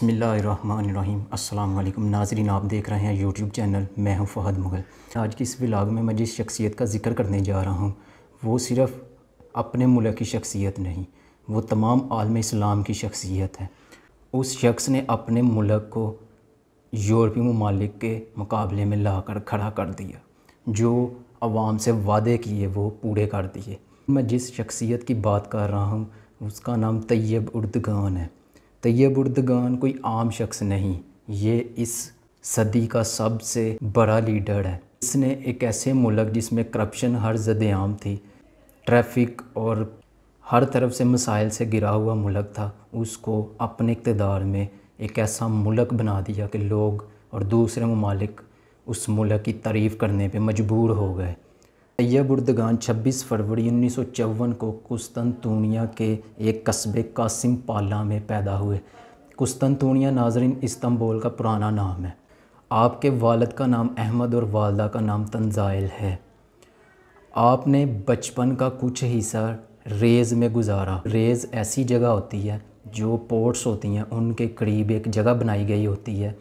बिस्मिल्लाहिर्रहमानिर्रहीम। अस्सलाम वालेकुम नाज़रीन, आप देख रहे हैं यूट्यूब चैनल, मैं हूं फ़हद मुग़ल। आज की इस व्लॉग में मैं जिस शख्सियत का ज़िक्र करने जा रहा हूं वो सिर्फ़ अपने मुल्क की शख्सियत नहीं, वो तमाम आलम इस्लाम की शख्सियत है। उस शख्स ने अपने मुल्क को यूरोपीय ममालिक के मुकाबले में लाकर खड़ा कर दिया, जो आवाम से वादे किए वो पूरे कर दिए। मैं जिस शख्सियत की बात कर रहा हूँ उसका नाम तैयब उर्दगान है। तैयब उर्दगान कोई आम शख्स नहीं, ये इस सदी का सबसे बड़ा लीडर है। इसने एक ऐसे मुल्क जिसमें करप्शन हर ज़द-ए-आम थी, ट्रैफिक और हर तरफ से मसाइल से घिरा हुआ मुल्क था, उसको अपने इक़्तिदार में एक ऐसा मुल्क बना दिया कि लोग और दूसरे ममालिक उस मुल्क की तारीफ़ करने पे मजबूर हो गए। तैयब उर्दगान 26 फरवरी 1954 को कुस्तनतूनिया के एक कस्बे कासिम पाला में पैदा हुए। कुस्तनतूनिया नाज़रीन इस्तांबुल का पुराना नाम है। आपके वालिद का नाम अहमद और वालदा का नाम तंज़ाइल है। आपने बचपन का कुछ हिस्सा रेज़ में गुजारा। रेज़ ऐसी जगह होती है जो पोर्ट्स होती हैं, उनके करीब एक जगह बनाई गई होती है।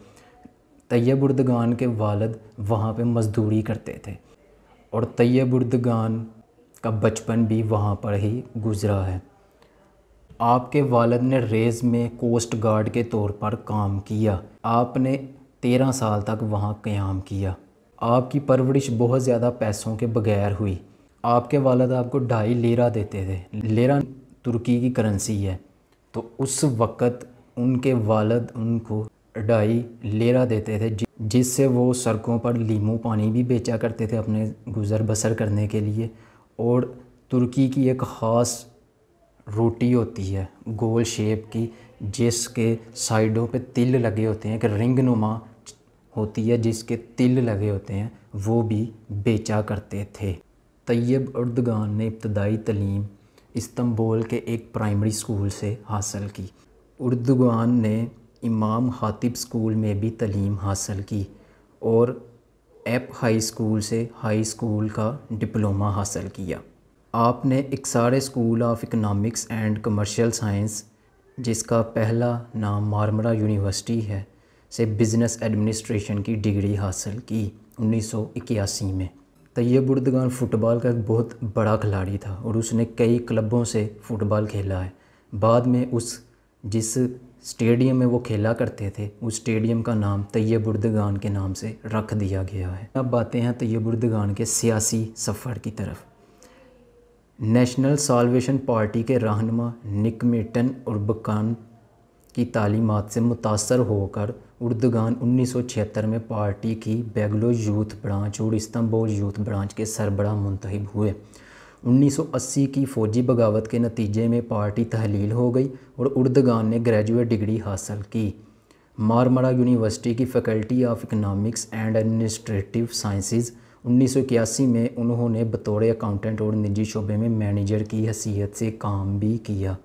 तैयब उर्दगान के वालिद वहाँ पे मज़दूरी करते थे और तैयब उर्दगान का बचपन भी वहाँ पर ही गुज़रा है। आपके वालिद ने रेज़ में कोस्ट गार्ड के तौर पर काम किया। आपने 13 साल तक वहाँ क़याम किया। आपकी परवरिश बहुत ज़्यादा पैसों के बगैर हुई। आपके वालिद आपको 2.5 लीरा देते थे। लीरा तुर्की की करेंसी है, तो उस वक़्त उनके वालिद उनको 2.5 लीरा देते थे, जिससे वो सड़कों पर लीमू पानी भी बेचा करते थे अपने गुज़र बसर करने के लिए। और तुर्की की एक ख़ास रोटी होती है गोल शेप की, जिसके साइडों पे तिल लगे होते हैं, एक रिंग नुमा होती है जिसके तिल लगे होते हैं, वो भी बेचा करते थे। तैयब उर्दगान ने इब्तदाई तालीम इस्तांबुल के एक प्राइमरी स्कूल से हासिल की। उर्दगान ने इमाम खातिब स्कूल में भी तालीम हासिल की और एप हाई स्कूल से हाई स्कूल का डिप्लोमा हासिल किया। आपने इक्सारे school of economics and commercial science, जिसका पहला नाम मारमरा यूनिवर्सिटी है, से बिज़नेस एडमिनिस्ट्रेशन की डिग्री हासिल की 1981 में। तैयब उर्दगान फ़ुटबॉल का एक बहुत बड़ा खिलाड़ी था और उसने कई क्लबों से फ़ुटबॉल खेला है। बाद में जिस स्टेडियम में वो खेला करते थे, उस स्टेडियम का नाम तैयब उर्दगान के नाम से रख दिया गया है। अब आते हैं तैयब उर्दगान के सियासी सफ़र की तरफ। नेशनल साल्वेशन पार्टी के रहनुमा निकमेटन उर्बकान की तालीमात से मुतासर होकर उर्दगान 1976 में पार्टी की बेगलो यूथ ब्रांच और इस्तांबुल यूथ ब्रांच के सरबराह मुंतखब हुए। 1980 की फ़ौजी बगावत के नतीजे में पार्टी तहलील हो गई और उर्दगान ने ग्रेजुएट डिग्री हासिल की। मारमरा यूनिवर्सिटी की faculty of economics and administrative sciences 1981 में उन्होंने बतौर अकाउंटेंट और निजी शोबे में मैनेजर की हैसियत से काम भी किया।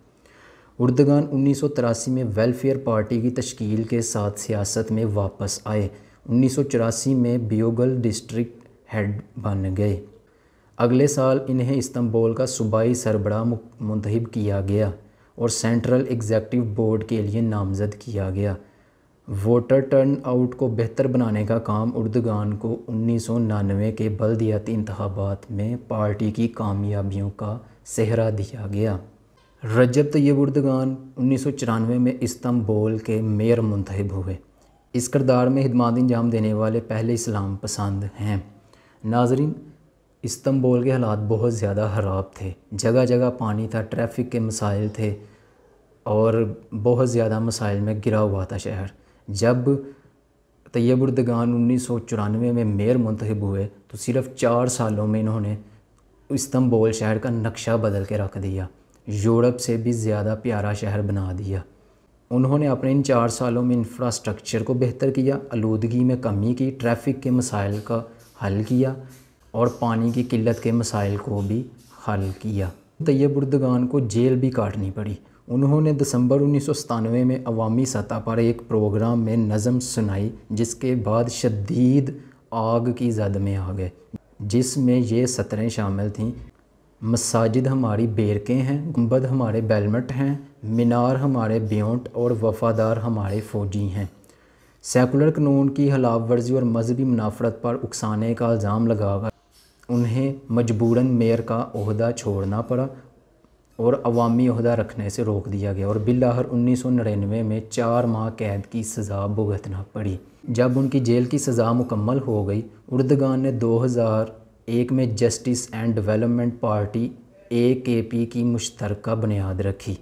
उर्दगान 1983 में वेलफेयर पार्टी की तश्कील के साथ सियासत में वापस आए। 1984 में बियोगल डिस्ट्रिक्ट हेड बन गए। अगले साल इन्हें इस्तांबुल का सूबाई सरबराह मुंतखब किया गया और सेंट्रल एग्जीक्यूटिव बोर्ड के लिए नामज़द किया गया। वोटर टर्न आउट को बेहतर बनाने का काम उर्दगान को 1999 के बल्दियाती इंतखाबात में पार्टी की कामयाबियों का सेहरा दिया गया। रजब तैयब उर्दगान 1994 में इस्तांबुल के मेयर मुंतखब हुए। इस किरदार में खिदमत अंजाम देने वाले पहले इस्लाम पसंद हैं। नाज़रीन, इस्तांबुल के हालात बहुत ज़्यादा ख़राब थे। जगह जगह पानी था, ट्रैफिक के मसाइल थे और बहुत ज़्यादा मसाइल में गिरा हुआ था शहर। जब तैयब उर्दगान 1994 में मेयर मुंतखब हुए तो सिर्फ़ 4 सालों में इन्होंने इस्तांबुल शहर का नक्शा बदल के रख दिया, यूरोप से भी ज़्यादा प्यारा शहर बना दिया। उन्होंने अपने इन 4 सालों में इंफ्रास्ट्रक्चर को बेहतर किया, आलूदगी में कमी की, ट्रैफिक के मसाइल का हल किया और पानी की किल्लत के मसाइल को भी हल किया। तैयब उर्दगान को जेल भी काटनी पड़ी। उन्होंने दिसंबर 1997 में अवामी सतह पर एक प्रोग्राम में नज़म सुनाई, जिसके बाद शदीद आग की जद में आ गए, जिसमें ये सतरें शामिल थीं। مساجد ہماری بیرکیں ہیں، گنبد ہمارے بیلمٹ ہیں، مینار ہمارے بیونٹ اور وفادار ہمارے فوجی ہیں۔ سیکولر قانون کی خلاف ورزی اور مذہبی منافرت پر اکسانے کا الزام لگا کر انہیں مجبوراً میئر کا عہدہ چھوڑنا پڑا اور عوامی عہدہ رکھنے سے روک دیا گیا اور بالآخر 1999 میں 4 ماہ قید کی سزا بھگتنا پڑی۔ جب ان کی جیل کی سزا مکمل ہو گئی، اردگان نے 2001 میں justice and development party AKP کی مشترکہ بنیاد رکھی۔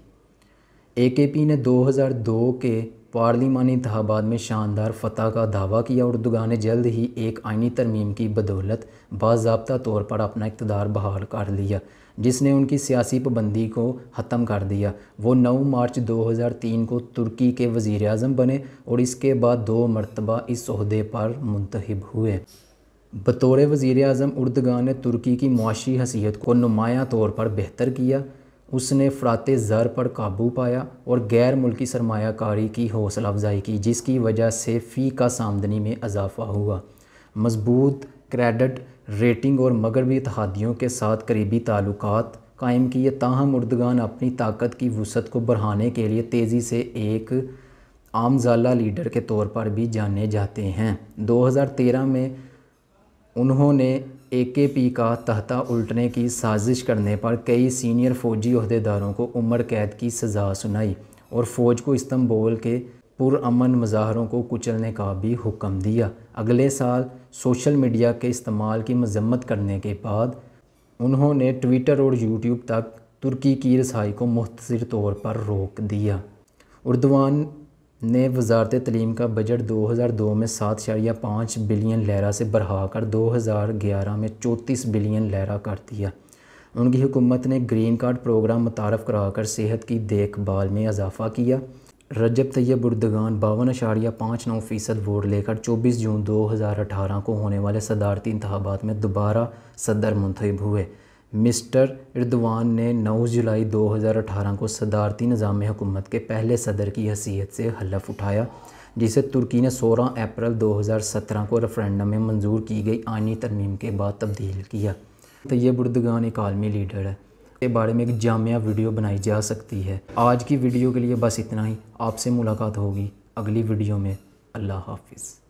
AKP نے 2002 کے پارلیمانی انتخابات میں شاندار فتح کا دعویٰ کیا۔ اردگان نے جلد ہی ایک آئینی ترمیم کی بدولت باضابطہ طور پر اپنا اقتدار بحال کر لیا، جس نے ان کی سیاسی پابندی کو ختم کر دیا۔ وہ 9 مارچ 2003 کو ترکی کے وزیر اعظم بنے اور اس کے بعد 2 مرتبہ اس عہدے پر منتخب ہوئے۔ بطور وزیر اعظم اردگان نے ترکی کی معاشی حیثیت کو نمایاں طور پر بہتر کیا۔ اس نے افراط زر پر قابو پایا اور غیر ملکی سرمایہ کاری کی حوصلہ افزائی کی، جس کی وجہ سے فی کس آمدنی میں اضافہ ہوا۔ مضبوط کریڈٹ ریٹنگ اور مغربی اتحادیوں کے ساتھ قریبی تعلقات قائم کیے، تاہم اردگان اپنی طاقت کی وسعت کو بڑھانے کے لیے تیزی سے ایک عام ضالع لیڈر کے طور پر بھی جانے جاتے ہیں۔ 2013 میں انہوں نے AKP کا تختہ الٹنے کی سازش کرنے پر کئی سینئر فوجی عہدیداروں کو عمر قید کی سزا سنائی اور فوج کو استنبول کے پرامن مظاہروں کو کچلنے کا بھی حکم دیا۔ اگلے سال سوشل میڈیا کے استعمال کی مذمت کرنے کے بعد انہوں نے ٹویٹر اور YouTube تک ترکی کی رسائی کو مختصر طور پر روک دیا۔ اردوان نے وزارت تعلیم کا بجٹ 2002 میں 7.5 بلین لیرہ سے بڑھا کر 2011 میں 34 بلین لیرہ کر دیا۔ ان کی حکومت نے گرین کارڈ پروگرام متعارف کرا کر صحت کی دیکھ بھال میں اضافہ کیا۔ رجب طیب اردگان 52.59% ووٹ لے کر 24 جون 2018 کو ہونے والے صدارتی انتخابات میں دوبارہ صدر منتخب ہوئے۔ مسٹر اردوان نے 9 جولائی 2018 کو صدارتی نظام حکومت کے پہلے صدر کی حیثیت سے حلف اٹھایا، جسے ترکی نے 16 اپریل 2017 کو ریفرنڈم میں منظور کی گئی آئینی ترمیم کے بعد تبدیل کیا۔ طیب اردگان ایک عالمی لیڈر ہے، کے بارے میں ایک جامع ویڈیو بنائی جا سکتی ہے۔ آج کی ویڈیو کے لیے بس اتنا ہی۔ آپ سے ملاقات ہوگی اگلی ویڈیو میں۔ اللہ حافظ۔